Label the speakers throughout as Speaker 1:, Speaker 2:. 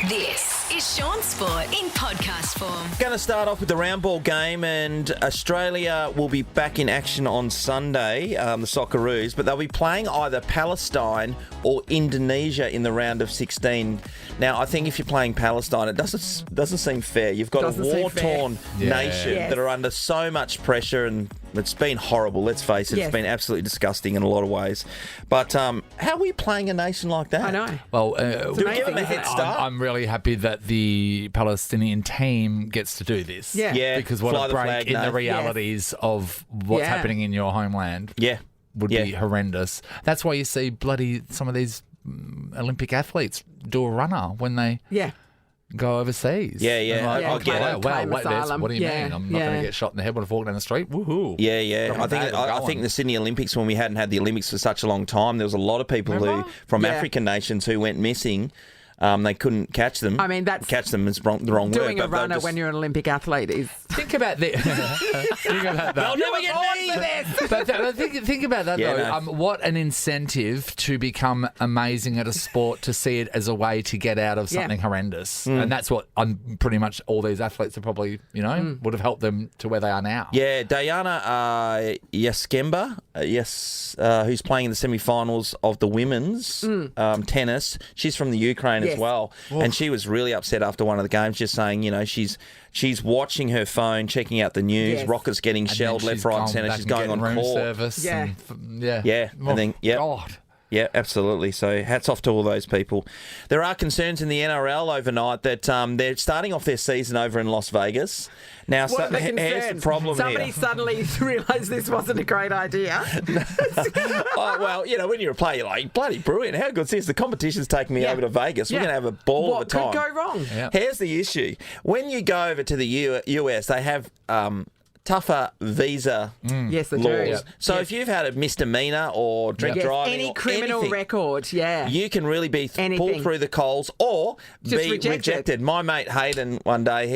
Speaker 1: This is Shaun Sport in podcast form.
Speaker 2: Going to start off with the round ball game, and Australia will be back in action on Sunday, the Socceroos, but they'll be playing either Palestine or Indonesia in the round of 16. Now, I think if you're playing Palestine, it doesn't seem fair. You've got a war-torn nation that are under so much pressure, and it's been horrible, let's face it. It's been absolutely disgusting in a lot of ways. But how are we playing a nation like that?
Speaker 3: I know.
Speaker 4: Well,
Speaker 2: do we give them a head start?
Speaker 4: I'm really happy that the Palestinian team gets to do this.
Speaker 2: Yeah.
Speaker 4: Because what a break in the realities of what's happening in your homeland would be horrendous. That's why you see some of these Olympic athletes do a runner when they go overseas.
Speaker 2: I get it.
Speaker 4: Wow, what do you mean? I'm not going to get shot in the head when I walk down the street? Woohoo.
Speaker 2: I think the Sydney Olympics, when we hadn't had the Olympics for such a long time, there was a lot of people from African nations who went missing. They couldn't catch them.
Speaker 3: I mean,
Speaker 2: catch them is the wrong word.
Speaker 3: Doing a runner when you're an Olympic athlete is...
Speaker 4: Think about that. Think about that.
Speaker 2: They'll never get me.
Speaker 4: But think about that, though. What an incentive to become amazing at a sport, to see it as a way to get out of something horrendous. And that's what pretty much all these athletes are probably, would have helped them to where they are now. Yeah,
Speaker 2: Diana Yaskemba, who's playing in the semi-finals of the women's tennis. She's from the Ukraine as well. And she was really upset after one of the games, just saying, she's watching her phone, checking out the news, rockets getting shelled left, right and centre. She's going on
Speaker 4: room
Speaker 2: call.
Speaker 4: Service.
Speaker 2: And then,
Speaker 4: God.
Speaker 2: Yeah, absolutely. So hats off to all those people. There are concerns in the NRL overnight that they're starting off their season over in Las Vegas. Now, here's the problem.
Speaker 3: Somebody suddenly realised this wasn't a great idea.
Speaker 2: When you're a player, you're like, bloody brilliant. How good's this? The competition's taking me over to Vegas. We're going to have a ball of a time.
Speaker 3: What could go wrong?
Speaker 2: Yeah. Here's the issue. When you go over to the US, they have... tougher visa
Speaker 3: laws.
Speaker 2: Yep. So if you've had a misdemeanor or drink driving
Speaker 3: any
Speaker 2: or
Speaker 3: criminal record, you
Speaker 2: can really be pulled through the coals or
Speaker 3: just
Speaker 2: be rejected. My mate Hayden, one day,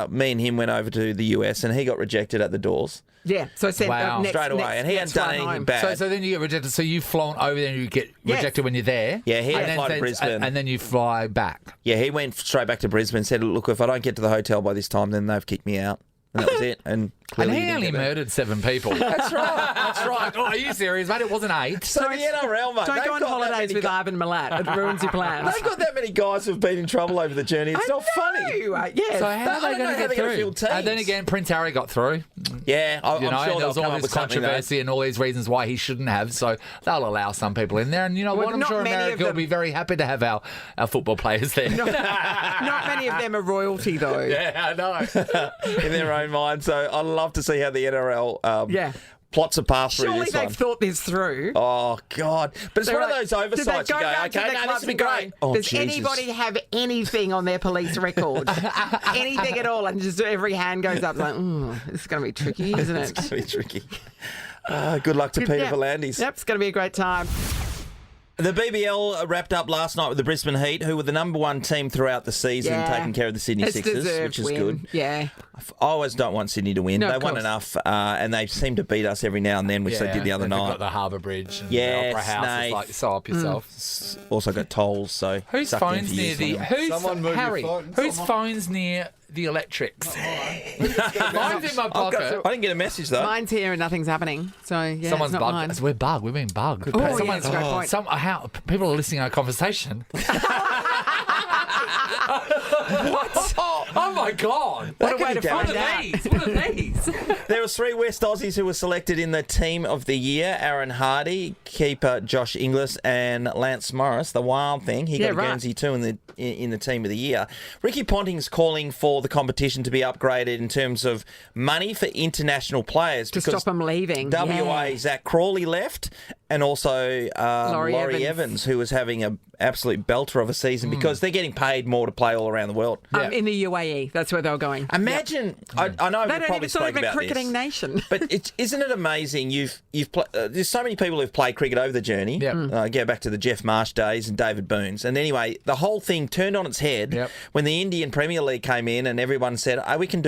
Speaker 2: me and him went over to the US and he got rejected at the doors.
Speaker 3: Yeah, so sent
Speaker 2: straight away, and he hadn't done anything bad.
Speaker 4: So then you get rejected. So you've flown over there and you get rejected when you're there.
Speaker 2: Yeah, he had to fly to Brisbane.
Speaker 4: And then you fly back.
Speaker 2: Yeah, he went straight back to Brisbane and said, look, if I don't get to the hotel by this time, then they've kicked me out. And that was it. And
Speaker 4: he only murdered 7 people.
Speaker 2: That's right.
Speaker 4: Oh, are you serious, mate? It wasn't 8.
Speaker 2: So the NRL, mate.
Speaker 3: Don't go on holidays with Ivan Milat. It ruins your plans.
Speaker 2: They've got that many guys who've been in trouble over the journey. It's not funny.
Speaker 3: Yes.
Speaker 4: So how are they going to get through? And then again, Prince Harry got through.
Speaker 2: Yeah, I'm sure
Speaker 4: there was all this controversy and all these reasons why he shouldn't have. So they'll allow some people in there. And you know what? I'm sure America will be very happy to have our football players there.
Speaker 3: Not many of them are royalty, though.
Speaker 4: Yeah, I know.
Speaker 2: In their own mind. So I'd love to see how the NRL plots a path through
Speaker 3: Surely
Speaker 2: this one.
Speaker 3: they've thought this through.
Speaker 2: Oh, God. But it's one of those oversights you go, okay, no, this would be great.
Speaker 3: Does anybody have anything on their police record? Anything at all? And just every hand goes up like, this is going to be tricky, isn't it?
Speaker 2: It's going to be tricky. Good luck to Peter V'landys.
Speaker 3: Yep, it's going to be a great time.
Speaker 2: The BBL wrapped up last night with the Brisbane Heat, who were the number one team throughout the season, taking care of the Sydney Sixers, which is good.
Speaker 3: Yeah.
Speaker 2: I always don't want Sydney to win.
Speaker 3: No,
Speaker 2: they won enough, and they seem to beat us every now and then, which they did the other night.
Speaker 4: Got the Harbour Bridge and the Opera House. It's like, so up yourself.
Speaker 2: Also got tolls, so...
Speaker 4: Whose phone's near the... Whose phone's near the electrics? Mine's in my pocket.
Speaker 2: I didn't get a message, though.
Speaker 3: Mine's here and nothing's happening. So, yeah,
Speaker 4: someone's
Speaker 3: it's not
Speaker 4: bugged.
Speaker 3: mine.
Speaker 4: We're bugged. We've been bugged.
Speaker 3: Oh, that's a great point.
Speaker 4: People are listening to our conversation. What? Oh my God!
Speaker 3: What a way to find out.
Speaker 4: What are these?
Speaker 2: There was 3 West Aussies who were selected in the Team of the Year. Aaron Hardy, keeper Josh Inglis, and Lance Morris, the wild thing. He got a Guernsey too in the Team of the Year. Ricky Ponting's calling for the competition to be upgraded in terms of money for international players.
Speaker 3: To stop them leaving.
Speaker 2: WA, Zach Crawley left, and also Laurie Evans, who was having an absolute belter of a season because they're getting paid more to play all around the world.
Speaker 3: In the UAE, that's where they're going.
Speaker 2: Imagine, I know we probably spoke about
Speaker 3: this. They don't even a cricketing nation.
Speaker 2: But isn't it amazing? There's so many people who've played cricket over the journey. Go back to the Jeff Marsh days and David Boone's. And anyway, the whole thing turned on its head when the Indian Premier League came in and everyone said, we can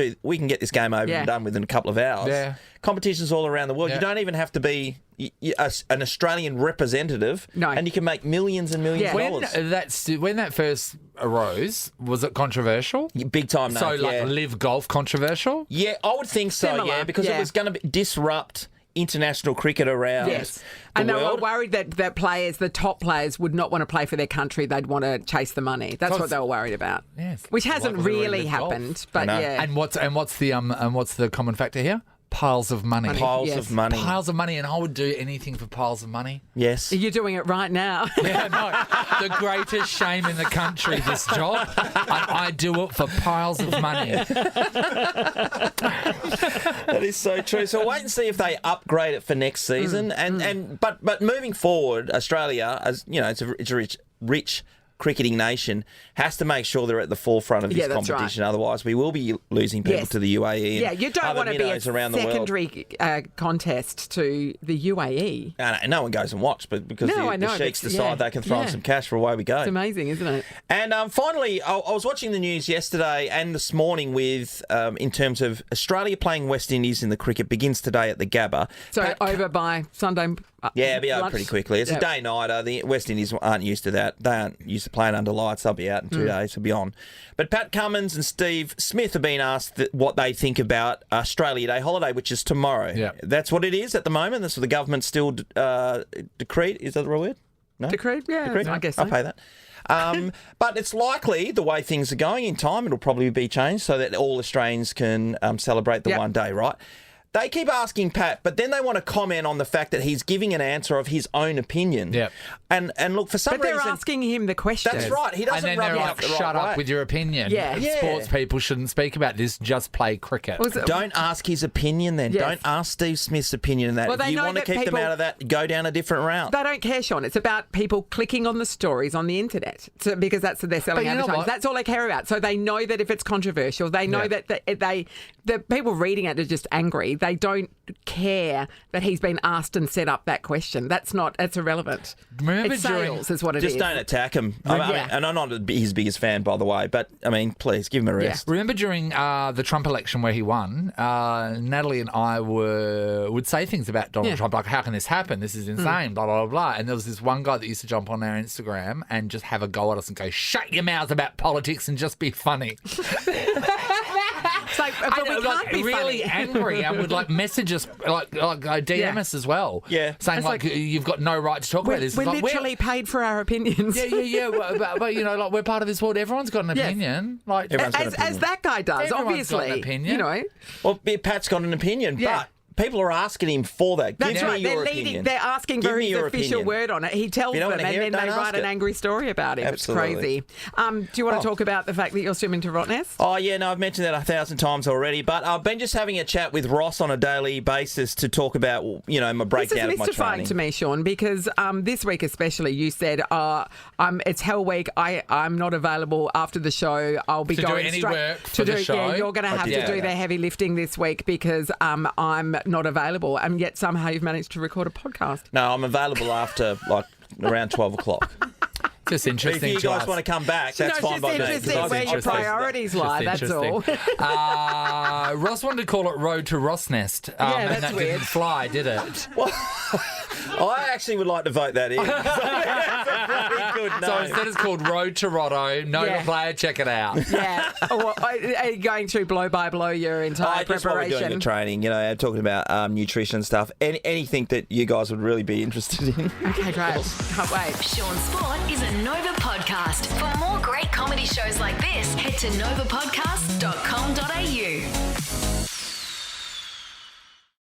Speaker 2: get this game over and done within a couple of hours.
Speaker 4: Yeah.
Speaker 2: Competitions all around the world. You don't even have to be an Australian representative, and you can make millions and millions of dollars.
Speaker 4: When that first arose, was it controversial?
Speaker 2: Big time, no.
Speaker 4: So, live golf controversial?
Speaker 2: Yeah, I would think so,
Speaker 3: Similar,
Speaker 2: because it was going to disrupt international cricket around
Speaker 3: Yes.
Speaker 2: the
Speaker 3: And they were
Speaker 2: world.
Speaker 3: worried that the top players, would not want to play for their country. They'd want to chase the money. That's what they were worried about.
Speaker 4: Yes.
Speaker 3: Which hasn't
Speaker 4: Why would they
Speaker 3: really
Speaker 4: live golf?
Speaker 3: happened, but
Speaker 2: know.
Speaker 3: yeah.
Speaker 4: And what's the common factor here? Piles of money.
Speaker 2: Piles
Speaker 3: Yes.
Speaker 2: of money.
Speaker 4: Piles of money, and I would do anything for piles of money.
Speaker 2: Yes.
Speaker 3: You're doing it right now.
Speaker 4: Yeah, no, the greatest shame in the country, this job. I do it for piles of money.
Speaker 2: That is so true. So wait and see if they upgrade it for next season. But moving forward, Australia, as you know, it's a rich cricketing nation, has to make sure they're at the forefront of this
Speaker 3: Yeah, that's
Speaker 2: competition.
Speaker 3: right.
Speaker 2: Otherwise, we will be losing people
Speaker 3: Yes.
Speaker 2: to the UAE.
Speaker 3: Yeah,
Speaker 2: and
Speaker 3: you don't
Speaker 2: other
Speaker 3: want to be a
Speaker 2: minnows around the world.
Speaker 3: secondary contest to the UAE.
Speaker 2: No one goes and watches, but because
Speaker 3: No, I know,
Speaker 2: the sheiks
Speaker 3: but-
Speaker 2: decide
Speaker 3: yeah,
Speaker 2: they can throw
Speaker 3: yeah.
Speaker 2: in some cash for away we go.
Speaker 3: It's amazing, isn't it?
Speaker 2: And finally, I was watching the news yesterday and this morning with, in terms of Australia playing West Indies in the cricket, begins today at the Gabba.
Speaker 3: So over by Sunday.
Speaker 2: Yeah, it'll be over
Speaker 3: lunch.
Speaker 2: pretty quickly. It's a day-nighter. The West Indies aren't used to that. They aren't used to playing under lights. They'll be out in 2 days. They'll be on. But Pat Cummins and Steve Smith have been asked what they think about Australia Day holiday, which is tomorrow.
Speaker 4: Yeah.
Speaker 2: That's what it is at the moment. That's what the government still decreed. Is that the right word? No?
Speaker 3: Decreed? Yeah,
Speaker 2: Decreed?
Speaker 3: I guess so.
Speaker 2: I'll pay that. But it's likely, the way things are going in time, it'll probably be changed so that all Australians can celebrate the
Speaker 3: Yep.
Speaker 2: one day, right? They keep asking Pat, but then they want to comment on the fact that he's giving an answer of his own opinion.
Speaker 4: Yep.
Speaker 2: And look, for some
Speaker 3: But they're
Speaker 2: reason...
Speaker 3: asking him the question.
Speaker 2: That's right. He
Speaker 4: And
Speaker 2: doesn't
Speaker 4: then
Speaker 2: rub
Speaker 4: they're
Speaker 2: it
Speaker 4: like,
Speaker 2: out the right
Speaker 4: shut
Speaker 2: way.
Speaker 4: up with your opinion.
Speaker 3: Yeah.
Speaker 2: Yeah.
Speaker 4: Sports people shouldn't speak about this, just play cricket.
Speaker 3: Was it-
Speaker 2: Don't ask his opinion then.
Speaker 3: Yes.
Speaker 2: Don't ask Steve Smith's opinion in that.
Speaker 3: Well,
Speaker 2: If
Speaker 3: they
Speaker 2: you
Speaker 3: know
Speaker 2: want to
Speaker 3: that
Speaker 2: keep them
Speaker 3: people-
Speaker 2: out of that, go down a different route.
Speaker 3: They don't care, Shaun. It's about people clicking on the stories on the internet because that's what they're selling
Speaker 4: But you know
Speaker 3: advertising.
Speaker 4: what?
Speaker 3: That's all they care about. So they know that if it's controversial, they know
Speaker 4: Yeah.
Speaker 3: that the people reading it are just angry. They don't care that he's been asked and set up that question. That's irrelevant.
Speaker 4: Remember
Speaker 3: it's
Speaker 4: during-
Speaker 3: sales is what it is.
Speaker 2: Just don't attack him. I mean,
Speaker 3: Yeah.
Speaker 2: and I'm not his biggest fan, by the way, but, I mean, please, give him a rest.
Speaker 4: Remember during the Trump election where he won, Natalie and I would say things about Donald Trump, like, how can this happen? This is insane, blah, blah, blah, blah. And there was this one guy that used to jump on our Instagram and just have a go at us and go, shut your mouth about politics and just be funny.
Speaker 3: It's like, but we can't be
Speaker 4: really
Speaker 3: funny.
Speaker 4: angry and would like message us, like DM
Speaker 3: Yeah.
Speaker 4: us as well.
Speaker 2: Yeah.
Speaker 4: Saying
Speaker 3: It's
Speaker 4: like,
Speaker 3: like-
Speaker 4: you've got no right to talk about this.
Speaker 3: We're
Speaker 4: It's like,
Speaker 3: literally paid for our opinions.
Speaker 4: Yeah. But you know, like we're part of this world. Everyone's got an
Speaker 3: Yes.
Speaker 4: opinion. Like
Speaker 2: Everyone's got an
Speaker 3: As
Speaker 2: opinion.
Speaker 3: that guy does,
Speaker 4: Everyone's got an
Speaker 3: obviously.
Speaker 4: opinion.
Speaker 3: You know.
Speaker 2: Well, Pat's got an opinion,
Speaker 3: Yeah.
Speaker 2: but people are asking him for that.
Speaker 3: That's
Speaker 2: Give
Speaker 3: right.
Speaker 2: me your
Speaker 3: They're
Speaker 2: opinion.
Speaker 3: They're asking
Speaker 2: Give
Speaker 3: for
Speaker 2: me
Speaker 3: his
Speaker 2: your
Speaker 3: official
Speaker 2: opinion.
Speaker 3: word on it. He tells
Speaker 2: you don't
Speaker 3: them,
Speaker 2: wanna
Speaker 3: and
Speaker 2: hear
Speaker 3: then
Speaker 2: it,
Speaker 3: they
Speaker 2: don't
Speaker 3: write
Speaker 2: ask
Speaker 3: an
Speaker 2: it.
Speaker 3: angry story about him.
Speaker 2: Absolutely.
Speaker 3: It's crazy. Do you want to talk about the fact that you're swimming to Rottnest?
Speaker 2: Oh, yeah, no, I've mentioned that 1,000 times already, but I've been just having a chat with Ross on a daily basis to talk about, you know, my breakdown
Speaker 3: This
Speaker 2: of
Speaker 3: is
Speaker 2: my
Speaker 3: mystifying
Speaker 2: training.
Speaker 3: to me, Shaun, because this week especially, you said it's Hell Week. I'm not available after the show. I'll be
Speaker 4: To do
Speaker 3: going
Speaker 4: any
Speaker 3: straight
Speaker 4: work
Speaker 3: to
Speaker 4: for the show?
Speaker 3: Yeah, you're going to have
Speaker 2: did
Speaker 3: to
Speaker 2: say
Speaker 3: do
Speaker 2: that.
Speaker 3: the heavy lifting this week because I'm not available, and yet somehow you've managed to record a podcast.
Speaker 2: No, I'm available after, like, around 12 o'clock.
Speaker 4: just
Speaker 2: If
Speaker 4: interesting.
Speaker 2: you
Speaker 4: to
Speaker 2: guys
Speaker 4: us.
Speaker 2: want to come back, that's
Speaker 3: no,
Speaker 2: fine
Speaker 3: it's
Speaker 2: by
Speaker 3: just
Speaker 2: me. 'cause
Speaker 3: interesting
Speaker 2: I'm
Speaker 3: where your
Speaker 2: interested.
Speaker 3: priorities lie.
Speaker 4: Just
Speaker 3: That's all.
Speaker 4: interesting. Ross wanted to call it Road to Rottnest.
Speaker 3: Yeah,
Speaker 4: and
Speaker 3: that's
Speaker 4: that
Speaker 3: weird.
Speaker 4: didn't fly, did it?
Speaker 2: I actually would like to vote that in. That's a very good name.
Speaker 4: So instead it's called Road to Rotto. No
Speaker 3: Yeah.
Speaker 4: player, check it out.
Speaker 3: Yeah, or are you going through blow by blow your entire
Speaker 2: Just what we're doing
Speaker 3: preparation?
Speaker 2: at training, you know, talking about nutrition and stuff. Anything that you guys would really be interested in.
Speaker 3: Okay, great. Can't wait.
Speaker 1: Shaun Sport is a Nova podcast. For more great comedy shows like this, head to novapodcast.com.au.